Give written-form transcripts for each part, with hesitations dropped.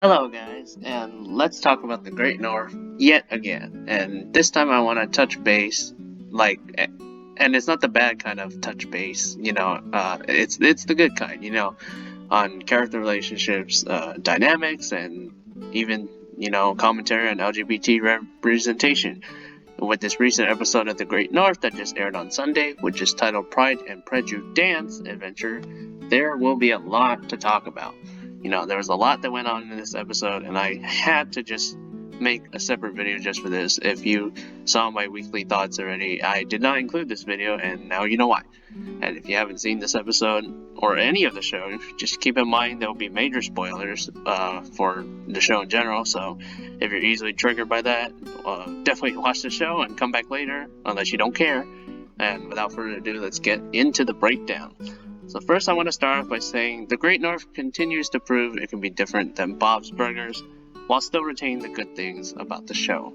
Hello, guys, and let's talk about the Great North yet again. And this time I want to touch base, and it's not the bad kind of touch base, it's the good kind, on character relationships, dynamics, and even, commentary on LGBT representation. With this recent episode of The Great North that just aired on Sunday, which is titled Pride and Prejudance Adventure, there will be a lot to talk about. There was a lot that went on in this episode, and I had to just make a separate video just for this. If you saw my weekly thoughts already, I did not include this video, and now you know why. And if you haven't seen this episode or any of the show, just keep in mind there will be major spoilers for the show in general. So if you're easily triggered by that, definitely watch the show and come back later, unless you don't care. And without further ado, let's get into the breakdown. So first I want to start off by saying the Great North continues to prove it can be different than Bob's Burgers while still retaining the good things about the show.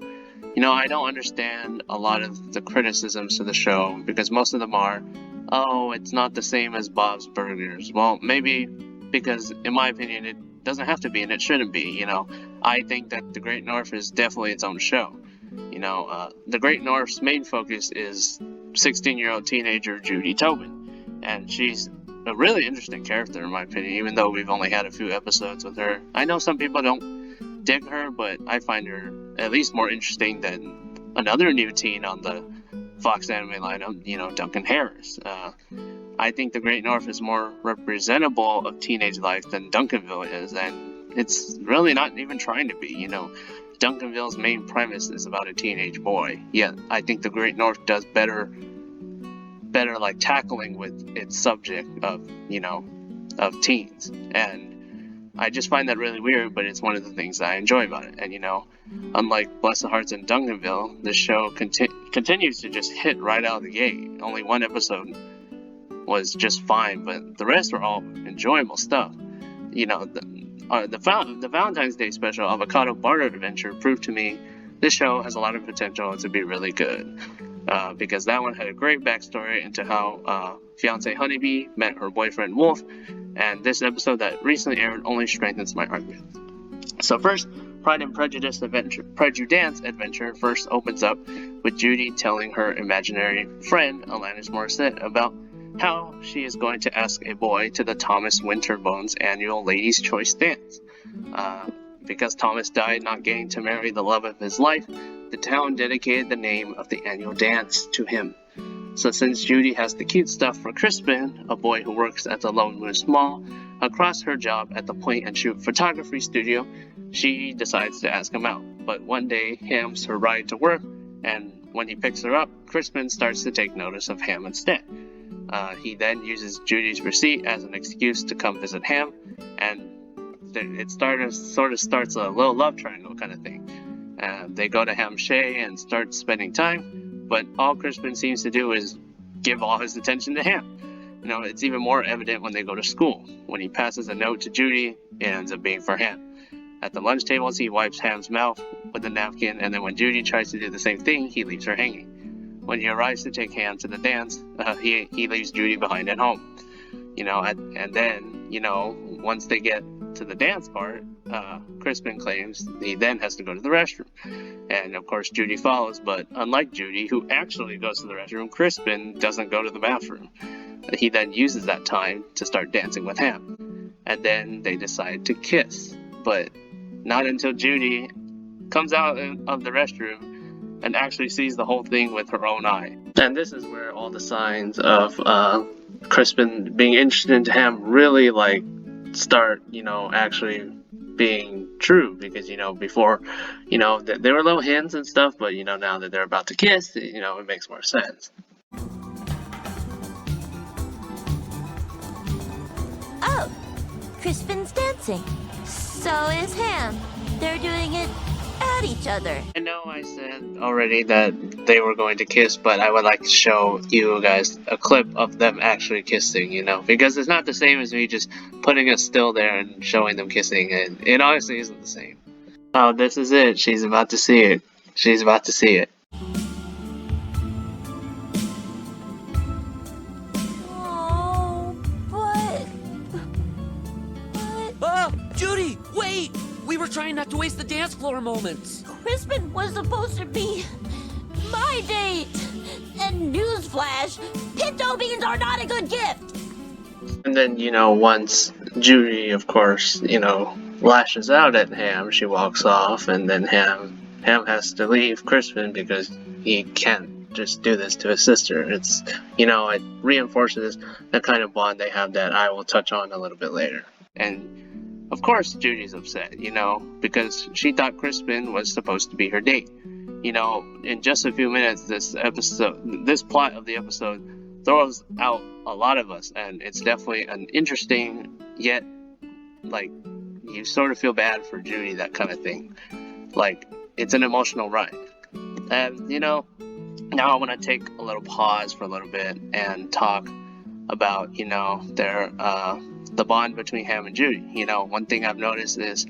I don't understand a lot of the criticisms to the show because most of them are, oh, it's not the same as Bob's Burgers. Well, maybe because in my opinion it doesn't have to be and it shouldn't be. I think that the Great North is definitely its own show. The Great North's main focus is 16-year-old teenager Judy Tobin, and she's a really interesting character in my opinion, even though we've only had a few episodes with her. I know some people don't dig her, but I find her at least more interesting than another new teen on the Fox anime lineup, Duncan Harris. I think the Great North is more representable of teenage life than Duncanville is, and it's really not even trying to be. Duncanville's main premise is about a teenage boy, yet I think the Great North does better like tackling with its subject of teens, and I just find that really weird, but it's one of the things that I enjoy about it. And unlike Blessed Hearts and Duncanville, this show continues to just hit right out of the gate. Only one episode was just fine, but the rest were all enjoyable stuff. The Valentine's Day special Avocado Barter Adventure proved to me this show has a lot of potential to be really good. Because that one had a great backstory into how fiance Honeybee met her boyfriend Wolf, and this episode that recently aired only strengthens my argument. So first, Pride and Prejudance Adventure first opens up with Judy telling her imaginary friend Alanis Morissette about how she is going to ask a boy to the Thomas Winterbones annual Ladies' Choice Dance. Because Thomas died not getting to marry the love of his life, the town dedicated the name of the annual dance to him. So since Judy has the cute stuff for Crispin, a boy who works at the Lone Moose Mall, across her job at the point and shoot photography studio, she decides to ask him out. But one day, Ham's her ride to work, and when he picks her up, Crispin starts to take notice of Ham instead. He then uses Judy's receipt as an excuse to come visit Ham, and it sort of starts a little love triangle kind of thing. They go to Ham Shea and start spending time, but all Crispin seems to do is give all his attention to Ham. It's even more evident when they go to school. When he passes a note to Judy, it ends up being for Ham. At the lunch tables, he wipes Ham's mouth with a napkin, and then when Judy tries to do the same thing, he leaves her hanging. When he arrives to take Ham to the dance, he leaves Judy behind at home. And then, once they get to the dance part, Crispin claims he then has to go to the restroom. And of course Judy follows, but unlike Judy, who actually goes to the restroom, Crispin doesn't go to the bathroom. He then uses that time to start dancing with Ham. And then they decide to kiss. But not until Judy comes out of the restroom and actually sees the whole thing with her own eye. And this is where all the signs of Crispin being interested in Ham really start, actually being true, because, before, there were little hints and stuff, but, now that they're about to kiss, it makes more sense. Oh, Crispin's dancing. So is Ham. They're doing it at each other. I know I said already that they were going to kiss, but I would like to show you guys a clip of them actually kissing, because it's not the same as me just putting a still there and showing them kissing, and it honestly isn't the same. Oh, this is it. She's about to see it. She's about to see it. Oh, but... Judy, wait! We were were trying not to waste the dance floor moments. Crispin was supposed to be my date. And newsflash, pinto beans are not a good gift. And then, once Judy, of course, lashes out at Ham, she walks off, and then Ham has to leave Crispin because he can't just do this to his sister. It's, it reinforces the kind of bond they have that I will touch on a little bit later. And, of course, Judy's upset, because she thought Crispin was supposed to be her date. In just a few minutes, this plot of the episode throws out a lot of us, and it's definitely an interesting, yet, you sort of feel bad for Judy, that kind of thing. It's an emotional ride. And, now I want to take a little pause for a little bit and talk about, the bond between Ham and Judy. One thing I've noticed is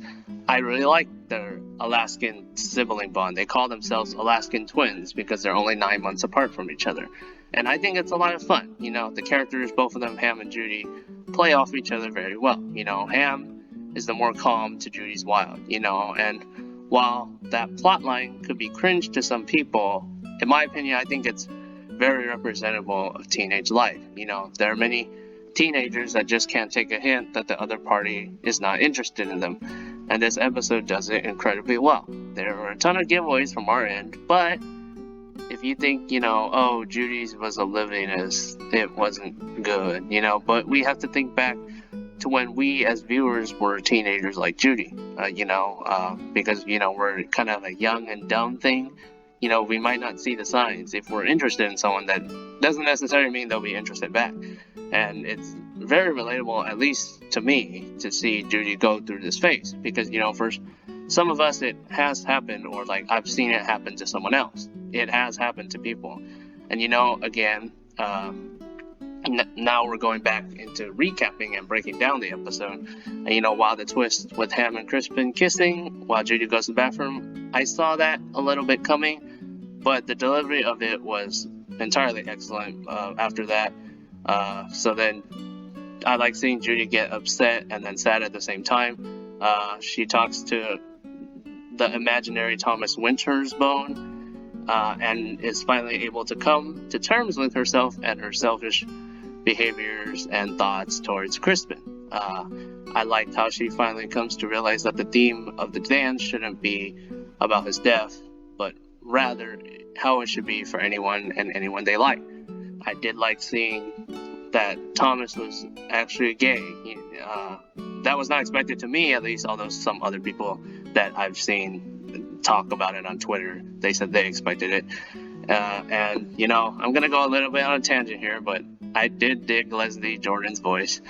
I really like their Alaskan sibling bond. They call themselves Alaskan twins because they're only 9 months apart from each other. And I think it's a lot of fun. The characters, both of them, Ham and Judy, play off each other very well. Ham is the more calm to Judy's wild, and while that plot line could be cringe to some people, in my opinion, I think it's very representable of teenage life. There are many teenagers that just can't take a hint that the other party is not interested in them. And this episode does it incredibly well. There were a ton of giveaways from our end, but if you think, Judy's was oblivious, it wasn't good, but we have to think back to when we as viewers were teenagers like Judy, because, we're kind of a young and dumb thing. We might not see the signs if we're interested in someone. That doesn't necessarily mean they'll be interested back. And it's very relatable, at least to me, to see Judy go through this phase. Because, for some of us, it has happened, or I've seen it happen to someone else. It has happened to people. And, again, now we're going back into recapping and breaking down the episode. And, while the twist with Ham and Crispin kissing while Judy goes to the bathroom, I saw that a little bit coming. But the delivery of it was entirely excellent after that. So then I like seeing Judy get upset and then sad at the same time. She talks to the imaginary Thomas Wintersbone and is finally able to come to terms with herself and her selfish behaviors and thoughts towards Crispin. I liked how she finally comes to realize that the theme of the dance shouldn't be about his death, but rather how it should be for anyone and anyone they like. I did like seeing that Thomas was actually gay. That was not expected to me, at least, although some other people that I've seen talk about it on Twitter, they said they expected it. And, I'm going to go a little bit on a tangent here, but I did dig Leslie Jordan's voice.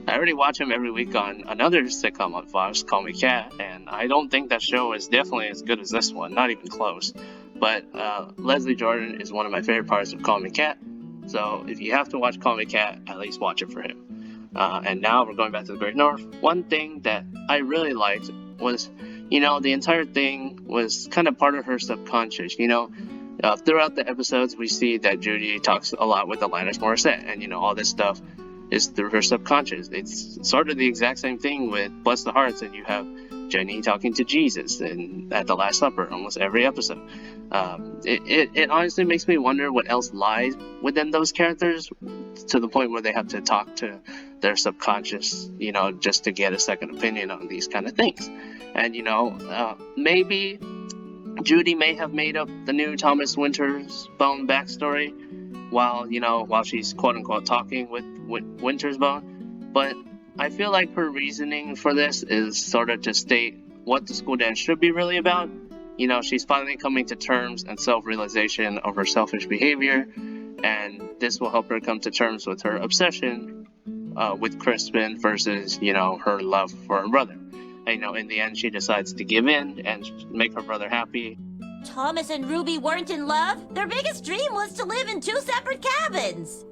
I already watch him every week on another sitcom on Fox, Call Me Kat, and I don't think that show is definitely as good as this one, not even close. But Leslie Jordan is one of my favorite parts of Call Me Kat, so if you have to watch Call Me Kat, at least watch it for him. And now we're going back to the Great North. One thing that I really liked was, the entire thing was kind of part of her subconscious, throughout the episodes, we see that Judy talks a lot with Alanis Morissette, and all this stuff is through her subconscious. It's sort of the exact same thing with Bless the Hearts, and you have Jenny talking to Jesus and at the Last Supper almost every episode. It honestly makes me wonder what else lies within those characters, to the point where they have to talk to their subconscious, just to get a second opinion on these kind of things. And maybe Judy may have made up the new Thomas Wintersbone backstory while she's quote-unquote talking with Wintersbone, but I feel like her reasoning for this is sort of to state what the school dance should be really about. She's finally coming to terms and self-realization of her selfish behavior, and this will help her come to terms with her obsession with Crispin versus, her love for her brother. And, in the end, she decides to give in and make her brother happy. Thomas and Ruby weren't in love? Their biggest dream was to live in 2 separate cabins.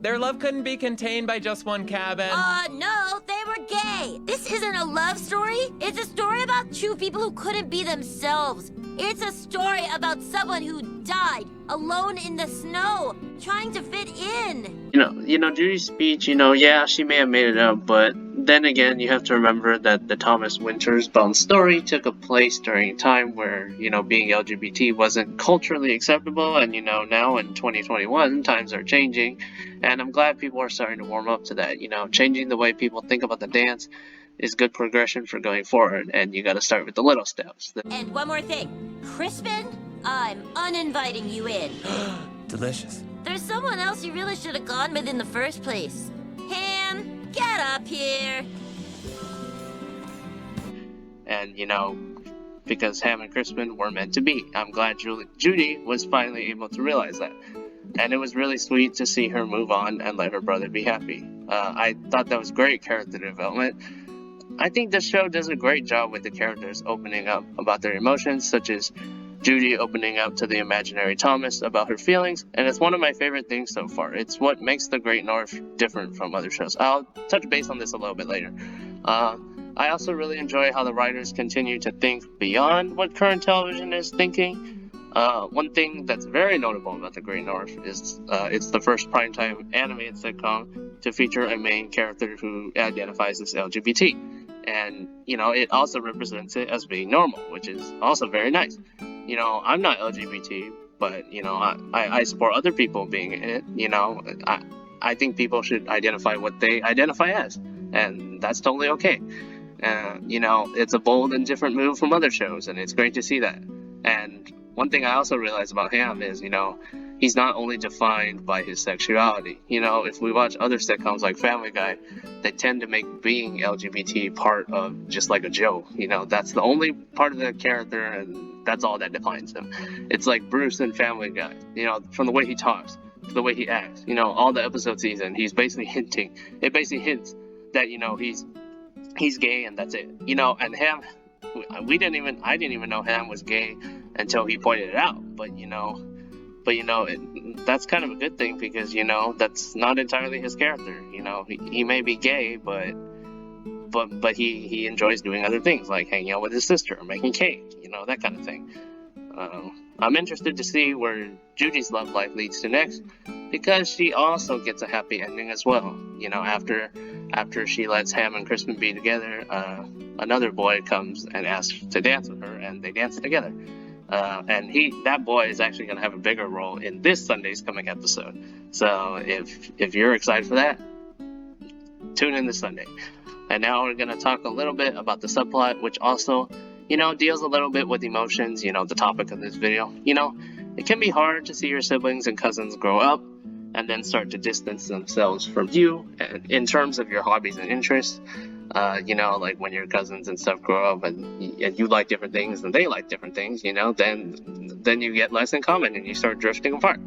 Their love couldn't be contained by just one cabin. No, they were gay. This isn't a love story. It's a story about 2 people who couldn't be themselves. It's a story about someone who died alone in the snow, trying to fit in. Judy's speech, yeah, she may have made it up, but then again, you have to remember that the Thomas Winters Bone story took a place during a time where, being LGBT wasn't culturally acceptable, and, now in 2021, times are changing, and I'm glad people are starting to warm up to that. Changing the way people think about the dance is good progression for going forward, and you gotta start with the little steps. And one more thing. Crispin, I'm uninviting you in. Delicious. There's someone else you really should have gone with in the first place. Ham, get up here. And, because Ham and Crispin were meant to be. I'm glad Judy was finally able to realize that. And it was really sweet to see her move on and let her brother be happy. I thought that was great character development. I think the show does a great job with the characters opening up about their emotions, such as Judy opening up to the imaginary Thomas about her feelings, and it's one of my favorite things so far. It's what makes The Great North different from other shows. I'll touch base on this a little bit later. I also really enjoy how the writers continue to think beyond what current television is thinking. One thing that's very notable about The Great North is it's the first primetime animated sitcom to feature a main character who identifies as LGBT. And, it also represents it as being normal, which is also very nice. I'm not LGBT, but, I support other people being it. I think people should identify what they identify as, and that's totally okay. It's a bold and different move from other shows, and it's great to see that. And one thing I also realized about Ham is, he's not only defined by his sexuality. If we watch other sitcoms like Family Guy, they tend to make being LGBT part of just like a joke. That's the only part of the character, and that's all that defines him. It's like Bruce in Family Guy, from the way he talks to the way he acts. All the episodes he's in, he's basically hinting. It basically hints that, he's gay, and that's it. And Ham, I didn't even know Ham was gay until he pointed it out. But that's kind of a good thing, because that's not entirely his character. He may be gay, but he enjoys doing other things, like hanging out with his sister or making cake, that kind of thing. I'm interested to see where Judy's love life leads to next, because she also gets a happy ending as well. After she lets Ham and Crispin be together, another boy comes and asks to dance with her, and they dance together. And that boy is actually going to have a bigger role in this Sunday's coming episode. So if you're excited for that, tune in this Sunday. And now we're going to talk a little bit about the subplot, which also, deals a little bit with emotions, the topic of this video. It can be hard to see your siblings and cousins grow up and then start to distance themselves from you in terms of your hobbies and interests. Like when your cousins and stuff grow up and you like different things and they like different things, then you get less in common and you start drifting apart.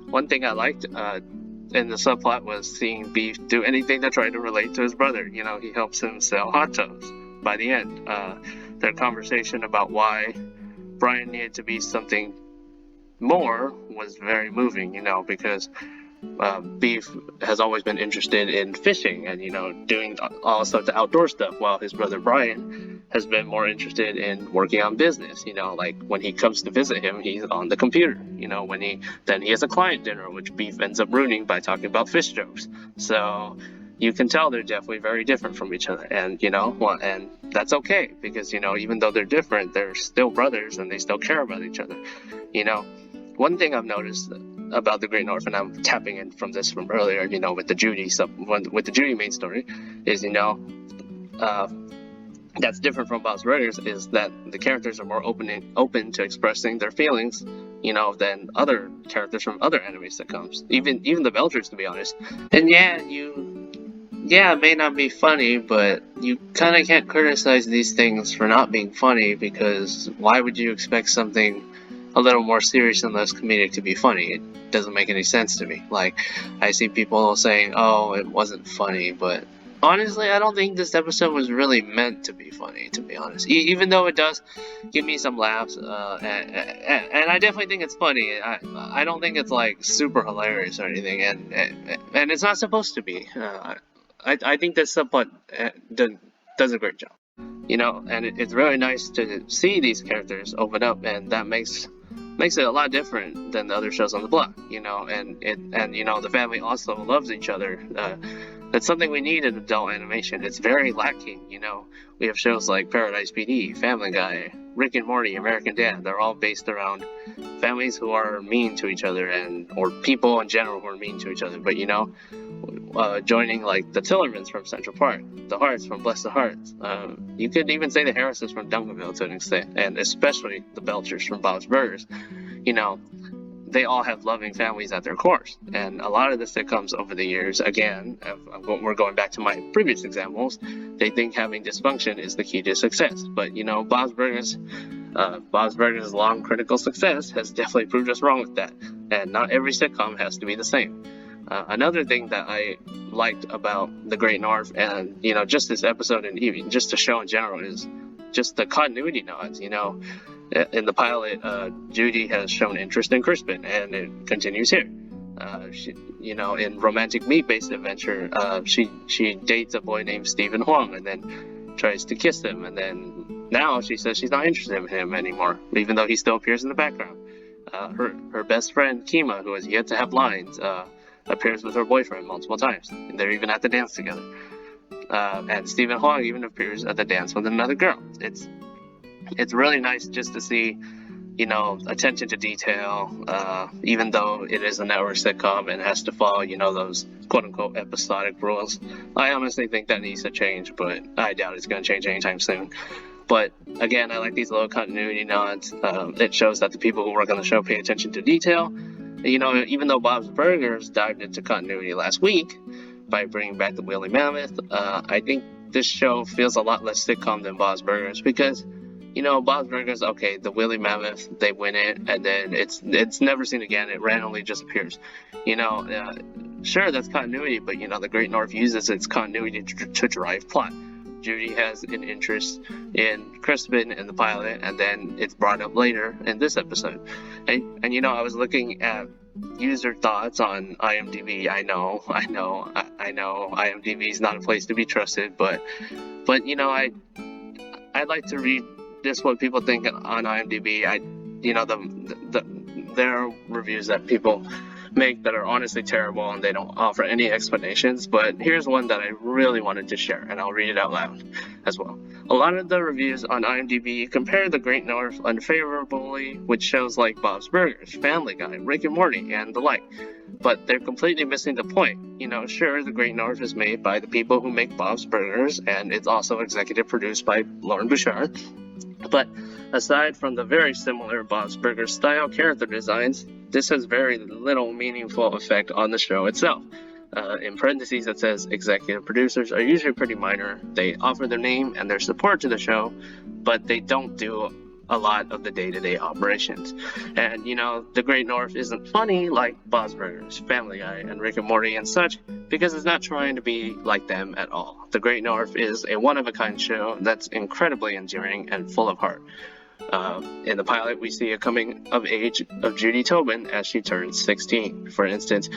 One thing I liked in the subplot was seeing Beef do anything to try to relate to his brother. He helps him sell hot tubs. By the end, their conversation about why Brian needed to be something more was very moving, because Beef has always been interested in fishing and, doing all sorts of outdoor stuff, while his brother Brian has been more interested in working on business. Like when he comes to visit him, he's on the computer. When he has a client dinner, which Beef ends up ruining by talking about fish jokes. So you can tell they're definitely very different from each other, and and that's okay, because even though they're different, they're still brothers and they still care about each other. One thing I've noticed about The Great North, and I'm tapping in from earlier, with the Judy main story, is that's different from Bob's Burgers, is that the characters are more open to expressing their feelings, than other characters from other anime sitcoms, even the Belchers, to be honest. And it may not be funny, but you kind of can't criticize these things for not being funny, because why would you expect something a little more serious and less comedic to be funny? It doesn't make any sense to me. Like, I see people saying, oh, it wasn't funny, but honestly, I don't think this episode was really meant to be funny, to be honest. Even though it does give me some laughs, and I definitely think it's funny. I don't think it's like super hilarious or anything, and it's not supposed to be. I think this subplot does a great job, and it's really nice to see these characters open up, and that makes it a lot different than the other shows on the block, and the family also loves each other. It's something we need in adult animation. It's very lacking, you know. We have shows like Paradise PD, Family Guy, Rick and Morty, American Dad. They're all based around families who are mean to each other, or people in general who are mean to each other. But, you know, joining like the Tillermans from Central Park, the Harts from Bless the Hearts. You could even say the Harrises from Duncanville to an extent, and especially the Belchers from Bob's Burgers. You know, they all have loving families at their cores. And a lot of the sitcoms over the years, again, we're going back to my previous examples, they think having dysfunction is the key to success. But, you know, Bob's Burgers' long critical success has definitely proved us wrong with that. And not every sitcom has to be the same. Another thing that I liked about The Great North and, you know, just this episode and even just the show in general is just the continuity nods, you know. In the pilot, Judy has shown interest in Crispin, and it continues here. She, you know, in Romantic Meat-Based Adventure, she dates a boy named Stephen Huang and then tries to kiss him, and then now she says she's not interested in him anymore, even though he still appears in the background. Her best friend, Kima, who has yet to have lines, appears with her boyfriend multiple times. And they're even at the dance together. And Stephen Huang even appears at the dance with another girl. It's really nice just to see, you know, attention to detail, even though it is a network sitcom and has to follow, you know, those quote-unquote episodic rules. I honestly think that needs to change, but I doubt it's going to change anytime soon. But again, I like these little continuity nods. It shows that the people who work on the show pay attention to detail. You know, even though Bob's Burgers dived into continuity last week by bringing back the Woolly Mammoth, I think this show feels a lot less sitcom than Bob's Burgers because, you know, Bob's Burgers, okay, the Woolly Mammoth, they win it, and then it's never seen again. It randomly just appears. You know, sure, that's continuity, but, you know, the Great North uses its continuity to drive plot. Judy has an interest in Crispin in the pilot, and then it's brought up later in this episode. And you know, I was looking at user thoughts on IMDb. I know IMDb is not a place to be trusted, but you know, I'd like to read just what people think on IMDb. You know, there are reviews that people make that are honestly terrible and they don't offer any explanations, but here's one that I really wanted to share, and I'll read it out loud as well. A lot of the reviews on IMDb compare The Great North unfavorably with shows like Bob's Burgers, Family Guy, Rick and Morty, and the like, but they're completely missing the point. You know, sure, The Great North is made by the people who make Bob's Burgers, and it's also executive produced by Lauren Bouchard, but aside from the very similar Bob's Burgers style character designs, this has very little meaningful effect on the show itself. In parentheses, it says executive producers are usually pretty minor. They offer their name and their support to the show, but they don't do a lot of the day-to-day operations. And, you know, The Great North isn't funny like Bob's Burgers, Family Guy, and Rick and Morty and such, because it's not trying to be like them at all. The Great North is a one-of-a-kind show that's incredibly endearing and full of heart. In the pilot, we see a coming of age of Judy Tobin as she turns 16, for instance.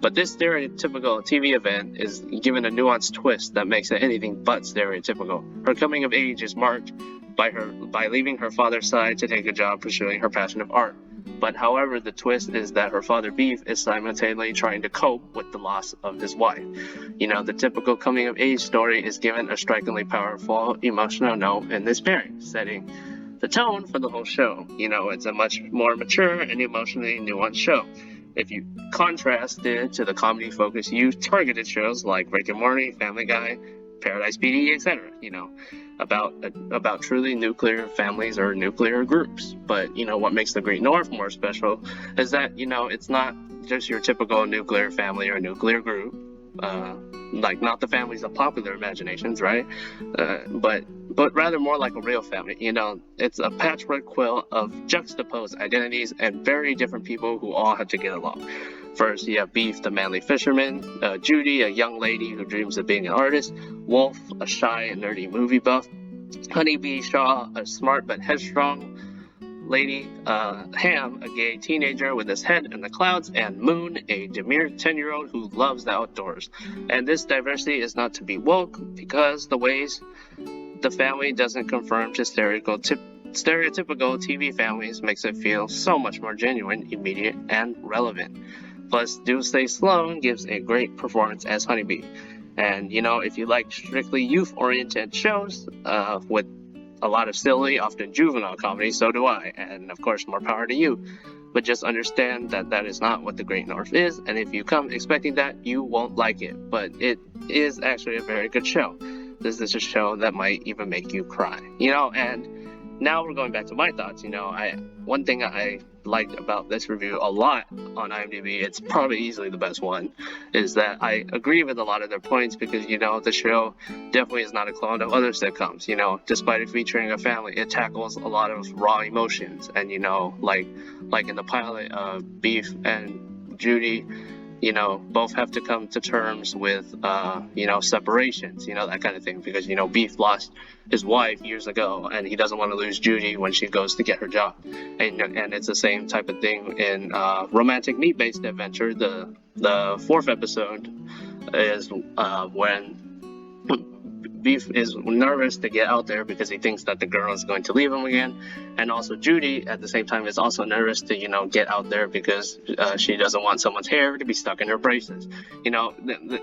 But this stereotypical TV event is given a nuanced twist that makes it anything but stereotypical. Her coming of age is marked by leaving her father's side to take a job pursuing her passion of art. But however, the twist is that her father Beef is simultaneously trying to cope with the loss of his wife. You know, the typical coming of age story is given a strikingly powerful emotional note in this pairing, setting the tone for the whole show. You know, it's a much more mature and emotionally nuanced show. If you contrast it to the comedy-focused youth-targeted shows like Rick and Morty, Family Guy, Paradise PD, etc., you know, about truly nuclear families or nuclear groups. But, you know, what makes The Great North more special is that, you know, it's not just your typical nuclear family or nuclear group, like not the families of popular imaginations, right? But rather more like a real family. You know, it's a patchwork quilt of juxtaposed identities and very different people who all have to get along. First, you have Beef, the manly fisherman, Judy, a young lady who dreams of being an artist, Wolf, a shy and nerdy movie buff, Honeybee Shaw, a smart but headstrong lady, Ham, a gay teenager with his head in the clouds, and Moon, a demure 10-year-old who loves the outdoors. And this diversity is not to be woke because the ways the family doesn't conform to stereotypical TV families makes it feel so much more genuine, immediate, and relevant. Plus, Do Stay Sloan gives a great performance as Honeybee. And, you know, if you like strictly youth-oriented shows with a lot of silly, often juvenile comedy, so do I. And, of course, more power to you. But just understand that that is not what The Great North is. And if you come expecting that, you won't like it. But it is actually a very good show. This is a show that might even make you cry. You know, and now we're going back to my thoughts. You know, one thing I liked about this review a lot on IMDb, it's probably easily the best one, is that I agree with a lot of their points because, you know, the show definitely is not a clone of other sitcoms. You know, despite it featuring a family, it tackles a lot of raw emotions. And, you know, like in the pilot, Beef and Judy, you know, both have to come to terms with, you know, separations, you know, that kind of thing. Because, you know, Beef lost his wife years ago, and he doesn't want to lose Judy when she goes to get her job. And it's the same type of thing in Romantic Meat-Based Adventure. The fourth episode is when Beef is nervous to get out there because he thinks that the girl is going to leave him again. And also Judy, at the same time, is also nervous to, you know, get out there because she doesn't want someone's hair to be stuck in her braces. You know,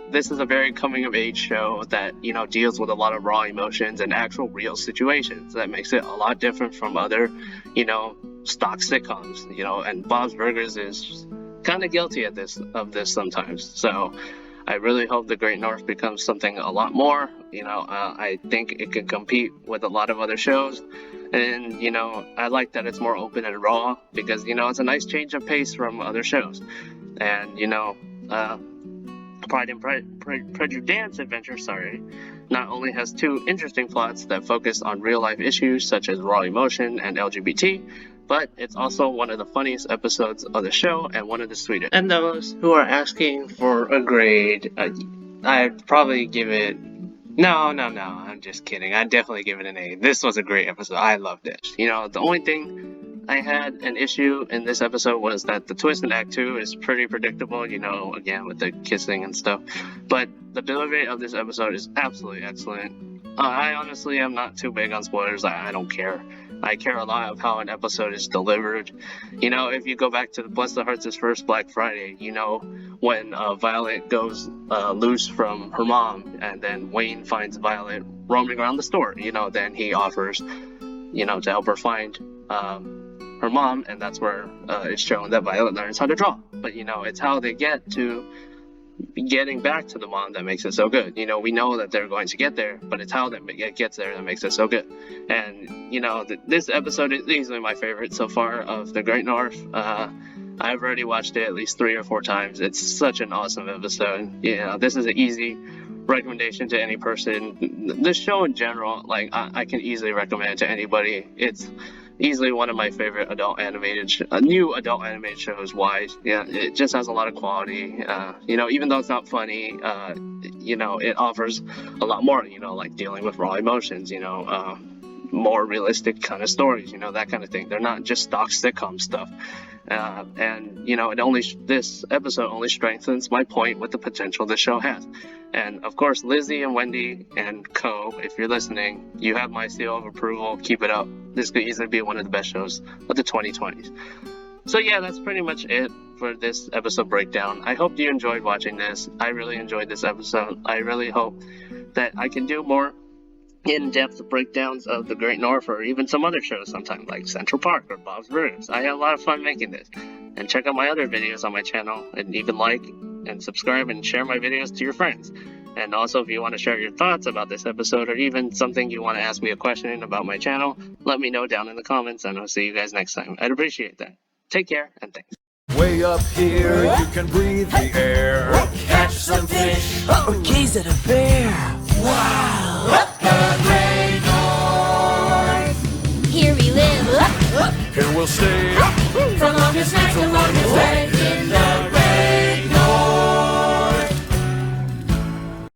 this is a very coming-of-age show that, you know, deals with a lot of raw emotions and actual real situations. That makes it a lot different from other, you know, stock sitcoms, you know, and Bob's Burgers is kind of guilty of this sometimes. So I really hope The Great North becomes something a lot more. You know, I think it can compete with a lot of other shows. And, you know, I like that it's more open and raw because, you know, it's a nice change of pace from other shows. And, you know, Pride and Prejudance Adventure, not only has two interesting plots that focus on real-life issues such as raw emotion and LGBT, but it's also one of the funniest episodes of the show and one of the sweetest. And those who are asking for a grade, I'd probably give it... No, I'm just kidding. I'd definitely give it an A. This was a great episode. I loved it. You know, the only thing I had an issue in this episode was that the twist in Act 2 is pretty predictable, you know, again, with the kissing and stuff. But the delivery of this episode is absolutely excellent. I honestly am not too big on spoilers. I don't care. I care a lot of how an episode is delivered. You know, if you go back to Bless the Hearts' first Black Friday, you know, when Violet goes loose from her mom, and then Wayne finds Violet roaming around the store, you know, then he offers, you know, to help her find her mom, and that's where it's shown that Violet learns how to draw. But, you know, it's how they get to getting back to the mom that makes it so good. You know, we know that they're going to get there, but it's how it gets there that makes it so good. And, you know, this episode is easily my favorite so far of The Great North. I've already watched it at least 3 or 4 times. It's such an awesome episode. You know, this is an easy recommendation to any person. This show in general, like, I can easily recommend it to anybody. It's easily one of my favorite new adult animated shows. Wise, yeah, it just has a lot of quality. You know, even though it's not funny, you know, it offers a lot more. You know, like dealing with raw emotions. You know, more realistic kind of stories. You know, that kind of thing. They're not just stock sitcom stuff. And you know, this episode only strengthens my point with the potential the show has. And of course, Lizzie and Wendy and Co., if you're listening, you have my seal of approval. Keep it up. This could easily be one of the best shows of the 2020s. So yeah, that's pretty much it for this episode breakdown. I hope you enjoyed watching this. I really enjoyed this episode. I really hope that I can do more in-depth breakdowns of The Great North or even some other shows sometime, like Central Park or Bob's Burgers. I had a lot of fun making this. And check out my other videos on my channel, and even like and subscribe and share my videos to your friends. And also, if you want to share your thoughts about this episode or even something you want to ask me a question about my channel, let me know down in the comments, and I'll see you guys next time. I'd appreciate that. Take care, and thanks. Way up here, you can breathe the air. Catch some fish or gaze at a bear. Wow! The Great North. Here we live. Here we'll stay